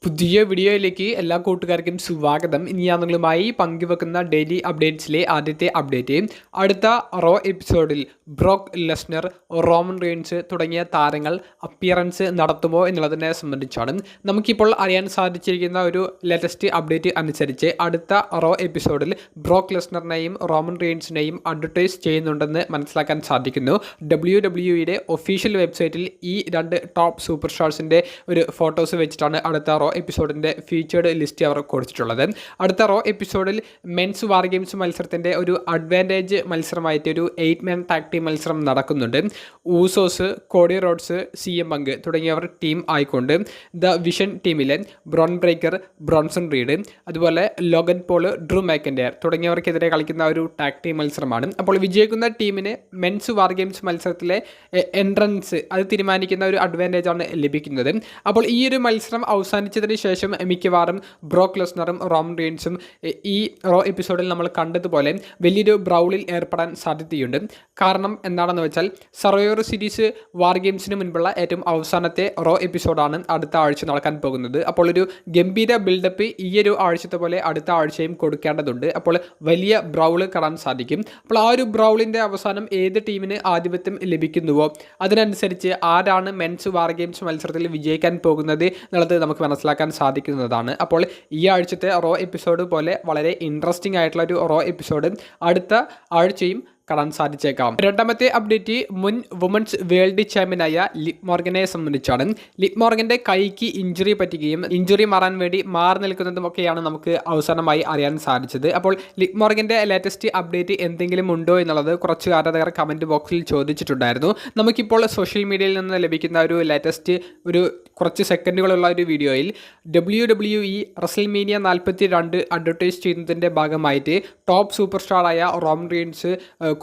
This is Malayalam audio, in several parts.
പുതിയ വീഡിയോയിലേക്ക് എല്ലാ കൂട്ടുകാർക്കും സ്വാഗതം. ഇനി ഞാൻ നിങ്ങളുമായി പങ്കുവെക്കുന്ന ഡെയിലി അപ്ഡേറ്റ്സിലെ ആദ്യത്തെ അപ്ഡേറ്റ്, അടുത്ത റോ എപ്പിസോഡിൽ ബ്രോക്ക് ലെസ്നർ, റോമൻ റെയിൻസ് തുടങ്ങിയ താരങ്ങൾ അപ്പിയറൻസ് നടത്തുമോ എന്നുള്ളതിനെ സംബന്ധിച്ചാണ്. നമുക്കിപ്പോൾ അറിയാൻ സാധിച്ചിരിക്കുന്ന ഒരു ലേറ്റസ്റ്റ് അപ്ഡേറ്റ് അനുസരിച്ച് അടുത്ത റോ എപ്പിസോഡിൽ ബ്രോക്ക് ലെസ്നറിനെയും റോമൻ റെയിൻസിനെയും അഡ്വർടൈസ് ചെയ്യുന്നുണ്ടെന്ന് മനസ്സിലാക്കാൻ സാധിക്കുന്നു. WWE ഒഫീഷ്യൽ വെബ്സൈറ്റിൽ ഈ രണ്ട് ടോപ്പ് സൂപ്പർ സ്റ്റാർസിൻ്റെ ഒരു ഫോട്ടോസ് വെച്ചിട്ടാണ് അടുത്ത റോ എപ്പിസോഡിൻ്റെ ഫീച്ചേർഡ് ലിസ്റ്റ് അവർ കൊടുത്തിട്ടുള്ളത്. അടുത്ത റോ എപ്പിസോഡിൽ മെൻസ് വാർ ഗെയിംസ് മത്സരത്തിൻ്റെ ഒരു അഡ്വാൻറ്റേജ് മത്സരമായിട്ട് ഒരു 8-man ടാഗ് ടീം മത്സരം നടക്കുന്നുണ്ട്. ഊസോസ്, കോഡി റോഡ്സ്, CM പങ്ക് തുടങ്ങിയവർ ടീം ആയിക്കൊണ്ട് ദ വിഷൻ ടീമിലെ ബ്രോൺ ബ്രേക്കർ, ബ്രോൺസൺ റീഡ്, അതുപോലെ ലോഗൻ പോൾ, ഡ്രൂ മാക്കൻഡയർ തുടങ്ങിയവർക്കെതിരെ കളിക്കുന്ന ഒരു ടാഗ് ടീം മത്സരമാണ്. അപ്പോൾ വിജയിക്കുന്ന ടീമിന് മെൻസ് വാർ ഗെയിംസ് മത്സരത്തിലെ എൻട്രൻസ് അത് തീരുമാനിക്കുന്ന ഒരു അഡ്വാൻറ്റേജ് ആണ് ലഭിക്കുന്നത്. അപ്പോൾ ഈ ഒരു മത്സരം അവസാനിച്ചതിന് ശേഷം മിക്കവാറും ബ്രോക്ക് ലെസ്നറും റോമൻ റെയിൻസും ഈ റോ എപ്പിസോഡിൽ നമ്മൾ കണ്ടതുപോലെ വലിയൊരു ബ്രൗളിൽ ഏർപ്പെടാൻ സാധ്യതയുണ്ട്. കാരണം എന്താണെന്ന് വെച്ചാൽ സർവൈവർ സീരീസ് വാർ ഗെയിംസിന് മുൻപുള്ള ഏറ്റവും അവസാനത്തെ റോ എപ്പിസോഡാണ് അടുത്ത ആഴ്ച നടക്കാൻ പോകുന്നത്. അപ്പോൾ ഒരു ഗംഭീര ബിൽഡപ്പ് ഈ ഒരു ആഴ്ചത്തെ പോലെ അടുത്ത ആഴ്ചയും കൊടുക്കേണ്ടതുണ്ട്. അപ്പോൾ വലിയ ബ്രൗള് കാണാൻ സാധിക്കും. അപ്പോൾ ആ ഒരു ബ്രൗളിൻ്റെ അവസാനം ഏത് ടീമിന് ആധിപത്യം ലഭിക്കുന്നുവോ അതിനനുസരിച്ച് ആരാണ് മെൻസ് വാർ ഗെയിംസ് മത്സരത്തിൽ വിജയിക്കാൻ പോകുന്നത് എന്നുള്ളത് നമുക്ക് മനസ്സിലാക്കാൻ സാധിക്കുന്നതാണ്. അപ്പോൾ ഈ ആഴ്ചത്തെ റോ എപ്പിസോഡ് പോലെ വളരെ ഇൻട്രസ്റ്റിംഗ് ആയിട്ടുള്ള ഒരു റോ എപ്പിസോഡ് അടുത്ത ആഴ്ചയും കാണാൻ സാധിച്ചേക്കാം. രണ്ടാമത്തെ അപ്ഡേറ്റ് മുൻ വുമൻസ് വേൾഡ് ചാമ്പ്യനായ ലിവ് മോർഗനെ സംബന്ധിച്ചാണ്. ലിവ് മോർഗന്റെ കൈക്ക് ഇഞ്ചുറി പറ്റുകയും ഇഞ്ചുറി മാറാൻ വേണ്ടി മാറി നിൽക്കുന്നതുമൊക്കെയാണ് നമുക്ക് അവസാനമായി അറിയാൻ സാധിച്ചത്. അപ്പോൾ ലിവ് മോർഗന്റെ ലേറ്റസ്റ്റ് അപ്ഡേറ്റ് എന്തെങ്കിലും ഉണ്ടോ എന്നുള്ളത് കുറച്ച് ആരാധകർ കമൻറ്റ് ബോക്സിൽ ചോദിച്ചിട്ടുണ്ടായിരുന്നു. നമുക്കിപ്പോൾ സോഷ്യൽ മീഡിയയിൽ നിന്ന് ലഭിക്കുന്ന ഒരു ലേറ്റസ്റ്റ് ഒരു കുറച്ച് സെക്കൻഡുകളുള്ള ഒരു വീഡിയോയിൽ WWE റസൽമേനിയ 42 അഡ്വർടൈസ് ചെയ്യുന്നതിൻ്റെ ഭാഗമായിട്ട് ടോപ്പ് സൂപ്പർ സ്റ്റാറായ Roman Reigns,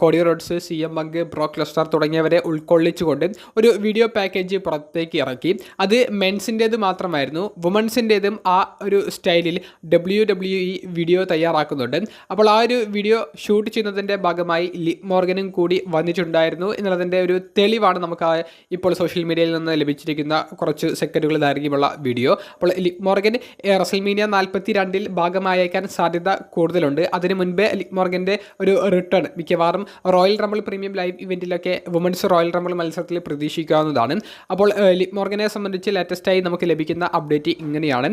Cody Rhodes, CM Punk, ബ്രോക്ക് ലെസ്നർ തുടങ്ങിയവരെ ഉൾക്കൊള്ളിച്ചുകൊണ്ട് ഒരു വീഡിയോ പാക്കേജ് പുറത്തേക്ക് ഇറക്കി. അത് മെൻസിൻ്റേത് മാത്രമായിരുന്നു. വുമൻസിൻ്റേതും ആ ഒരു സ്റ്റൈലിൽ WWE വീഡിയോ തയ്യാറാക്കുന്നുണ്ട്. അപ്പോൾ ആ ഒരു വീഡിയോ ഷൂട്ട് ചെയ്യുന്നതിൻ്റെ ഭാഗമായി ലിവ് മോർഗനും കൂടി വന്നിട്ടുണ്ടായിരുന്നു എന്നുള്ളതിൻ്റെ ഒരു തെളിവാണ് നമുക്ക് ഇപ്പോൾ സോഷ്യൽ മീഡിയയിൽ നിന്ന് ലഭിച്ചിരിക്കുന്ന കുറച്ച് സെക്കൻഡുകൾ ദൈർഘ്യമുള്ള വീഡിയോ. അപ്പോൾ ലിവ് മോർഗൻ റസൽമേനിയ 42 ഭാഗമായേക്കാൻ സാധ്യത കൂടുതലുണ്ട്. അതിന് മുൻപേ ലിവ് മോർഗൻ്റെ ഒരു റിട്ടേൺ മിക്കവാറും റോയൽ റംബിൾ പ്രീമിയം ലൈവ് ഇവൻറ്റിലൊക്കെ വുമൻസ് റോയൽ റംബിൾ മത്സരത്തിൽ പ്രതീക്ഷിക്കാവുന്നതാണ്. അപ്പോൾ ലിവ് മോർഗനെ സംബന്ധിച്ച് ലേറ്റസ്റ്റായി നമുക്ക് ലഭിക്കുന്ന അപ്ഡേറ്റ് ഇങ്ങനെയാണ്.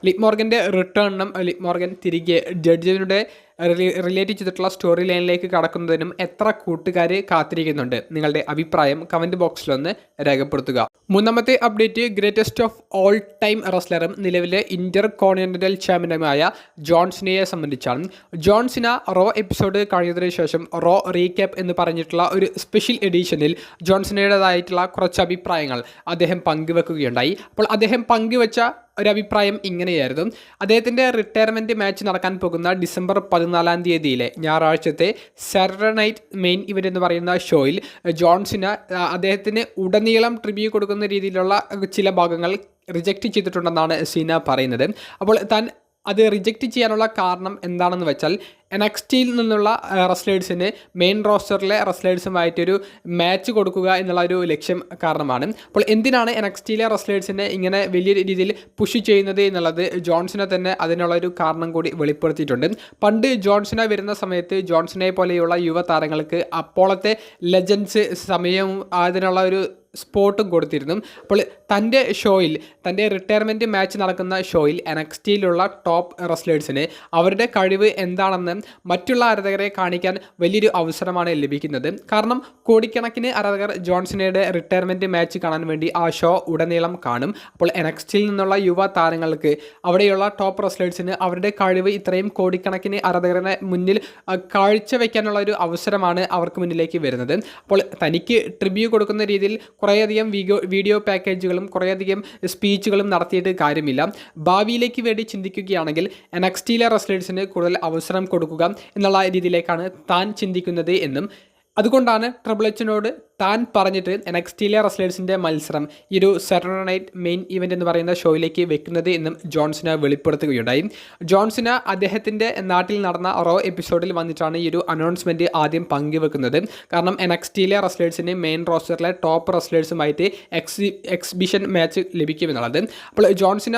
ലിവ് മോർഗൻ്റെ റിട്ടേണിനും ലിവ് മോർഗൻ തിരികെ ജഡ്ജിയുടെ റിലേറ്റ് ചെയ്തിട്ടുള്ള സ്റ്റോറി ലൈനിലേക്ക് കടക്കുന്നതിനും എത്ര കൂട്ടുകാർ കാത്തിരിക്കുന്നുണ്ട്? നിങ്ങളുടെ അഭിപ്രായം കമൻറ്റ് ബോക്സിലൊന്ന് രേഖപ്പെടുത്തുക. മൂന്നാമത്തെ update greatest of all time റെസ്ലറും നിലവിലെ ഇന്റർ കോണ്ടിനെന്റൽ ചാമ്പ്യനുമായ ജോൺ സിനയെ സംബന്ധിച്ചാണ്. ജോൺ സിന റോ എപ്പിസോഡ് കഴിഞ്ഞതിന് ശേഷം റോ റീക്യാപ്പ് എന്ന് പറഞ്ഞിട്ടുള്ള ഒരു സ്പെഷ്യൽ എഡിഷനിൽ ജോൺ സിനയുടേതായിട്ടുള്ള കുറച്ച് അഭിപ്രായങ്ങൾ അദ്ദേഹം പങ്കുവെക്കുകയുണ്ടായി. അപ്പോൾ അദ്ദേഹം പങ്കുവെച്ച ഒരു അഭിപ്രായം ഇങ്ങനെയായിരുന്നു. അദ്ദേഹത്തിൻ്റെ റിട്ടയർമെൻറ്റ് മാച്ച് നടക്കാൻ പോകുന്ന ഡിസംബർ 14 ഞായറാഴ്ചത്തെ സാറ്റർഡേ നൈറ്റ് മെയിൻ ഇവൻ്റ് എന്ന് പറയുന്ന ഷോയിൽ ജോൺസിന് അദ്ദേഹത്തിന് ഉടനീളം ട്രിബ്യൂ കൊടുക്കുന്ന രീതിയിലുള്ള ചില ഭാഗങ്ങൾ റിജക്റ്റ് ചെയ്തിട്ടുണ്ടെന്നാണ് സീന പറയുന്നത്. അപ്പോൾ താൻ അത് റിജക്റ്റ് ചെയ്യാനുള്ള കാരണം എന്താണെന്ന് വെച്ചാൽ NXTയിൽ നിന്നുള്ള റെസ്ലേഴ്സിന് മെയിൻ റോസ്റ്ററിലെ റെസ്ലേഴ്സുമായിട്ടൊരു മാച്ച് കൊടുക്കുക എന്നുള്ള ഒരു ലക്ഷ്യം കാരണമാണ്. അപ്പോൾ എന്തിനാണ് NXTയിലെ റെസ്ലേഴ്സിനെ ഇങ്ങനെ വലിയ രീതിയിൽ പുഷ് ചെയ്യുന്നത് എന്നുള്ളത് ജോൺസിനെ തന്നെ അതിനുള്ളൊരു കാരണം കൂടി വെളിപ്പെടുത്തിയിട്ടുണ്ട്. പണ്ട് ജോൺസിനെ വരുന്ന സമയത്ത് ജോൺസിനെ പോലെയുള്ള യുവതാരങ്ങൾക്ക് അപ്പോഴത്തെ ലെജൻസ് സമയവും അതിനുള്ള ഒരു സ്പോട്ടും കൊടുത്തിരുന്നു. അപ്പോൾ തൻ്റെ ഷോയിൽ, തൻ്റെ റിട്ടയർമെൻറ്റ് മാച്ച് നടക്കുന്ന ഷോയിൽ NXTയിലുള്ള ടോപ്പ് റെസ്ലേഴ്സിന് അവരുടെ കഴിവ് എന്താണെന്ന് മറ്റുള്ള ആരാധകരെ കാണിക്കാൻ വലിയൊരു അവസരമാണ് ലഭിക്കുന്നത്. കാരണം കോടിക്കണക്കിന് ആരാധകർ ജോൺസിനയുടെ റിട്ടയർമെൻറ്റ് മാച്ച് കാണാൻ വേണ്ടി ആ ഷോ ഉടനീളം കാണും. അപ്പോൾ NXTയിൽ നിന്നുള്ള യുവ താരങ്ങൾക്ക്, അവിടെയുള്ള ടോപ്പ് റെസ്ലേഴ്സിന് അവരുടെ കഴിവ് ഇത്രയും കോടിക്കണക്കിന് ആരാധകരുടെ മുന്നിൽ കാഴ്ചവെക്കാനുള്ള ഒരു അവസരമാണ് അവർക്ക് മുന്നിലേക്ക് വരുന്നത്. അപ്പോൾ തനിക്ക് ട്രിബ്യൂ കൊടുക്കുന്ന രീതിയിൽ കുറേയധികം വീഡിയോ പാക്കേജുകളും കുറേയധികം സ്പീച്ചുകളും നടത്തിയിട്ട് കാര്യമില്ല. ഭാവിയിലേക്ക് വേണ്ടി ചിന്തിക്കുകയാണെങ്കിൽ NXTയിലെ റെസ്ലേഴ്സിന് കൂടുതൽ അവസരം കൊടുക്കുക എന്നുള്ള രീതിയിലേക്കാണ് താൻ ചിന്തിക്കുന്നത് എന്നും അതുകൊണ്ടാണ് ട്രിപ്പിൾ എച്ചിനോട് താൻ പറഞ്ഞിട്ട് NXTയിലെ റെസ്ലേഴ്സിൻ്റെ മത്സരം ഈ ഒരു സാറ്റർഡേ നൈറ്റ് മെയിൻ ഇവൻ്റ് എന്ന് പറയുന്ന ഷോയിലേക്ക് വെക്കുന്നത് എന്നും ജോൺ സിന വെളിപ്പെടുത്തുകയുണ്ടായി. ജോൺ സിന അദ്ദേഹത്തിൻ്റെ നാട്ടിൽ നടന്ന റോ എപ്പിസോഡിൽ വന്നിട്ടാണ് ഈ ഒരു അനൗൺസ്മെൻറ്റ് ആദ്യം പങ്കുവെക്കുന്നത്. കാരണം NXTയിലെ റെസ്ലേഴ്സിന് മെയിൻ റോസ്റ്ററിലെ ടോപ്പ് റെസ്ലേഴ്സുമായിട്ട് എക്സിബിഷൻ മാച്ച് ലഭിക്കുമെന്നുള്ളത്. അപ്പോൾ ജോൺ സിന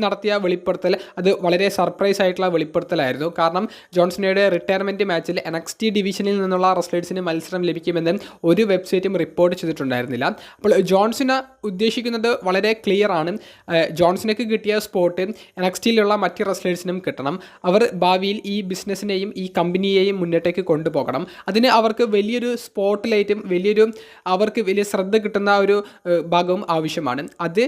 നടത്തിയ വെളിപ്പെടുത്തൽ അത് വളരെ സർപ്രൈസ് ആയിട്ടുള്ള വെളിപ്പെടുത്തലായിരുന്നു. കാരണം ജോൺ സിനയുടെ റിട്ടയർമെൻറ്റ് മാച്ചിൽ NXT ഡിവിഷനിൽ നിന്നുള്ള റെസ്ലേഴ്സിന് മത്സരം ലഭിക്കുമെന്ന് ഒരു വെബ്സൈറ്റും റിപ്പോർട്ട് ചെയ്തിട്ടുണ്ടായിരുന്നില്ല. അപ്പോൾ ജോൺ സിന ഉദ്ദേശിക്കുന്നത് വളരെ ക്ലിയർ ആണ്. ജോൺ സിനയ്ക്ക് കിട്ടിയ സ്പോട്ട് NXTയിലുള്ള മറ്റ് റെസ്ലേഴ്സിനും കിട്ടണം. അവർ ഭാവിയിൽ ഈ ബിസിനസ്സിനെയും ഈ കമ്പനിയെയും മുന്നോട്ടേക്ക് കൊണ്ടുപോകണം. അതിന് അവർക്ക് വലിയൊരു സ്പോട്ട് ലൈറ്റും അവർക്ക് വലിയ ശ്രദ്ധ കിട്ടുന്ന ഒരു ഭാഗവും ആവശ്യമാണ്. അത്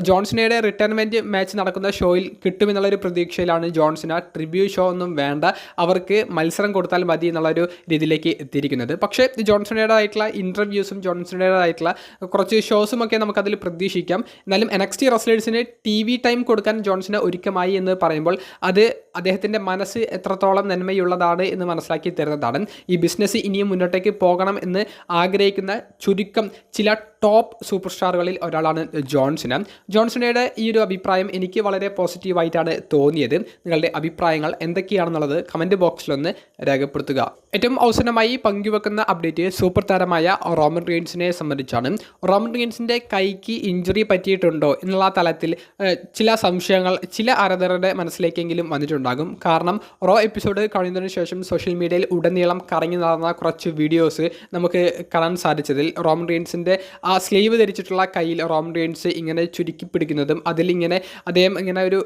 ജോൺസിനയുടെ റിട്ടയർമെൻറ്റ് മാച്ച് നടക്കുന്ന ഷോയിൽ കിട്ടുമെന്നുള്ളൊരു പ്രതീക്ഷയിലാണ് ജോൺസിന ട്രിബ്യൂ ഷോ ഒന്നും വേണ്ട, അവർക്ക് മത്സരം കൊടുത്താൽ മതി എന്നുള്ളൊരു രീതിയിലേക്ക് എത്തിയിരിക്കുന്നത്. പക്ഷേ ജോൺസിനയുടേതായിട്ടുള്ള ഇൻ്റർവ്യൂസും ജോൺസിനയുടേതായിട്ടുള്ള കുറച്ച് ഷോസും ഒക്കെ നമുക്കതിൽ പ്രതീക്ഷിക്കാം. എന്നാലും NXT റെസ്ലേഴ്സിന് TV ടൈം കൊടുക്കാൻ ജോൺസിന് ഒരുക്കമായി എന്ന് പറയുമ്പോൾ അത് അദ്ദേഹത്തിൻ്റെ മനസ്സ് എത്രത്തോളം നന്മയുള്ളതാണ് എന്ന് മനസ്സിലാക്കി തരുന്നതാണ്. ഈ ബിസിനസ് ഇനിയും മുന്നോട്ടേക്ക് പോകണം എന്ന് ആഗ്രഹിക്കുന്ന ചുരുക്കം ചില ടോപ്പ് സൂപ്പർ സ്റ്റാറുകളിൽ ഒരാളാണ് ജോൺസിനയുടെ ഈ ഒരു അഭിപ്രായം എനിക്ക് വളരെ പോസിറ്റീവായിട്ടാണ് തോന്നിയത്. നിങ്ങളുടെ അഭിപ്രായങ്ങൾ എന്തൊക്കെയാണെന്നുള്ളത് കമൻറ്റ് ബോക്സിലൊന്ന് രേഖപ്പെടുത്തുക. ഏറ്റവും അവസാനമായി പങ്കുവെക്കുന്ന അപ്ഡേറ്റ് സൂപ്പർ താരമായ റോമൻ റീൻസിനെ സംബന്ധിച്ചാണ്. റോമൻ റീൻസിൻ്റെ കൈക്ക് ഇഞ്ചുറി പറ്റിയിട്ടുണ്ടോ എന്നുള്ള തലത്തിൽ ചില സംശയങ്ങൾ ചില ആരാധകരുടെ മനസ്സിലേക്കെങ്കിലും വന്നിട്ടുണ്ടാകും. കാരണം റോ എപ്പിസോഡ് കഴിയുന്നതിന് ശേഷം സോഷ്യൽ മീഡിയയിൽ ഉടനീളം കറങ്ങി നടന്ന കുറച്ച് വീഡിയോസ് നമുക്ക് കാണാൻ സാധിച്ചതിൽ റോമൻ റീൻസിൻ്റെ ആ സ്ലീവ് ധരിച്ചിട്ടുള്ള കയ്യിൽ റോമൻ റീൻസ് ഇങ്ങനെ ചുരുക്കി പിടിക്കുന്നതും അതിലിങ്ങനെ അദ്ദേഹം ഇങ്ങനെ ഒരു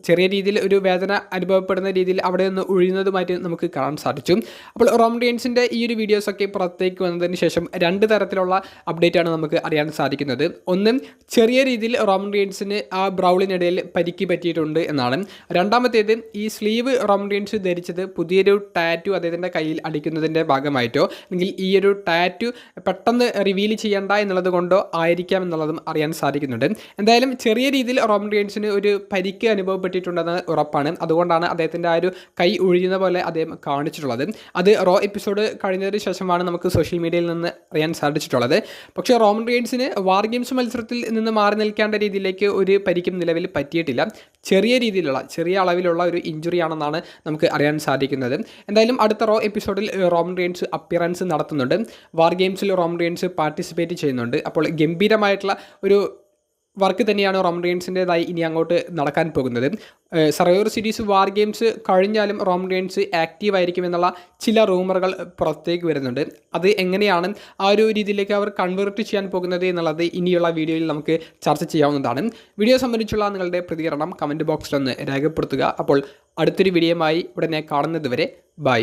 ചെറിയ രീതിയിൽ ഒരു വേദന അനുഭവപ്പെടുന്ന രീതിയിൽ അവിടെ നിന്ന് ഒഴിയുന്നതുമായിട്ട് നമുക്ക് കാണാൻ സാധിച്ചു. അപ്പോൾ റോമൻ റീൻസിൻ്റെ ഈ ഒരു വീഡിയോസൊക്കെ പുറത്തേക്ക് വന്നതിന് ശേഷം രണ്ട് തരത്തിലുള്ള അപ്ഡേറ്റാണ് നമുക്ക് അറിയാൻ സാധിക്കുന്നത്. ഒന്ന്, ചെറിയ രീതിയിൽ റോമൻ റീൻസിന് ആ ബ്രൗളിനിടയിൽ പരിക്ക് പറ്റിയിട്ടുണ്ട് എന്നാണ്. രണ്ടാമത്തേത്, ഈ സ്ലീവ് റോമൻ റീൻസ് ധരിച്ചത് പുതിയൊരു ടാറ്റു അദ്ദേഹത്തിൻ്റെ കയ്യിൽ അടിക്കുന്നതിൻ്റെ ഭാഗമായിട്ടോ അല്ലെങ്കിൽ ഈ ഒരു ടാറ്റു പെട്ടെന്ന് റിവീൽ ചെയ്യേണ്ട എന്നുള്ളത് കൊണ്ടോ ആയിരിക്കാം എന്നുള്ളതും അറിയാൻ സാധിക്കുന്നുണ്ട്. എന്തായാലും ചെറിയ രീതിയിൽ റോമൻ റീൻസിന് ഒരു പരിക്ക് അനുഭവപ്പെട്ടിട്ടുണ്ടെന്ന് ഉറപ്പാണ്. അതുകൊണ്ടാണ് അദ്ദേഹത്തിൻ്റെ ആ ഒരു കൈ ഒഴിയുന്ന പോലെ അദ്ദേഹം കാണിച്ചിട്ടുള്ളത്. അത് റോ എപ്പിസോഡ് കഴിഞ്ഞതിന് ശേഷമാണ് നമുക്ക് സോഷ്യൽ മീഡിയയിൽ നിന്ന് അറിയാൻ സാധിച്ചിട്ടുള്ളത്. പക്ഷേ റോമൻ റീൻസിന് വാർ ഗെയിംസ് മത്സരത്തിൽ നിന്ന് മാറി നിൽക്കേണ്ട രീതിയിലേക്ക് ഒരു പരിക്കും നിലവിൽ പറ്റിയിട്ടില്ല. ചെറിയ അളവിലുള്ള ഒരു ഇഞ്ചുറി ആണെന്നാണ് നമുക്ക് അറിയാൻ സാധിക്കുന്നത്. എന്തായാലും അടുത്ത റോ എപ്പിസോഡിൽ റോമൻ റീൻസ് അപ്പിയറൻസ് നടത്തുന്നുണ്ട്. വാർ ഗെയിംസിൽ റോമൻ റീൻസ് പാർട്ടിസിപ്പേറ്റ് ചെയ്യുന്നുണ്ട്. അപ്പോൾ ഗംഭീരമായിട്ടുള്ള ഒരു വർക്ക് തന്നെയാണ് റോമൻ റീൻസിൻ്റെതായി ഇനി അങ്ങോട്ട് നടക്കാൻ പോകുന്നത്. സർവൈവർ സീരീസ് വാർ ഗെയിംസ് കഴിഞ്ഞാലും റോമൻ റീൻസ് ആക്റ്റീവ് ആയിരിക്കും എന്നുള്ള ചില റൂമറുകൾ പുറത്തേക്ക് വരുന്നുണ്ട്. അത് എങ്ങനെയാണ് ആ ഒരു രീതിയിലേക്ക് അവർ കൺവേർട്ട് ചെയ്യാൻ പോകുന്നത് എന്നുള്ളത് ഇനിയുള്ള വീഡിയോയിൽ നമുക്ക് ചർച്ച ചെയ്യാവുന്നതാണ്. വീഡിയോ സംബന്ധിച്ചുള്ള നിങ്ങളുടെ പ്രതികരണം കമൻറ്റ് ബോക്സിലൊന്ന് രേഖപ്പെടുത്തുക. അപ്പോൾ അടുത്തൊരു വീഡിയോയുമായി ഉടനെ കാണുന്നത് വരെ ബൈ.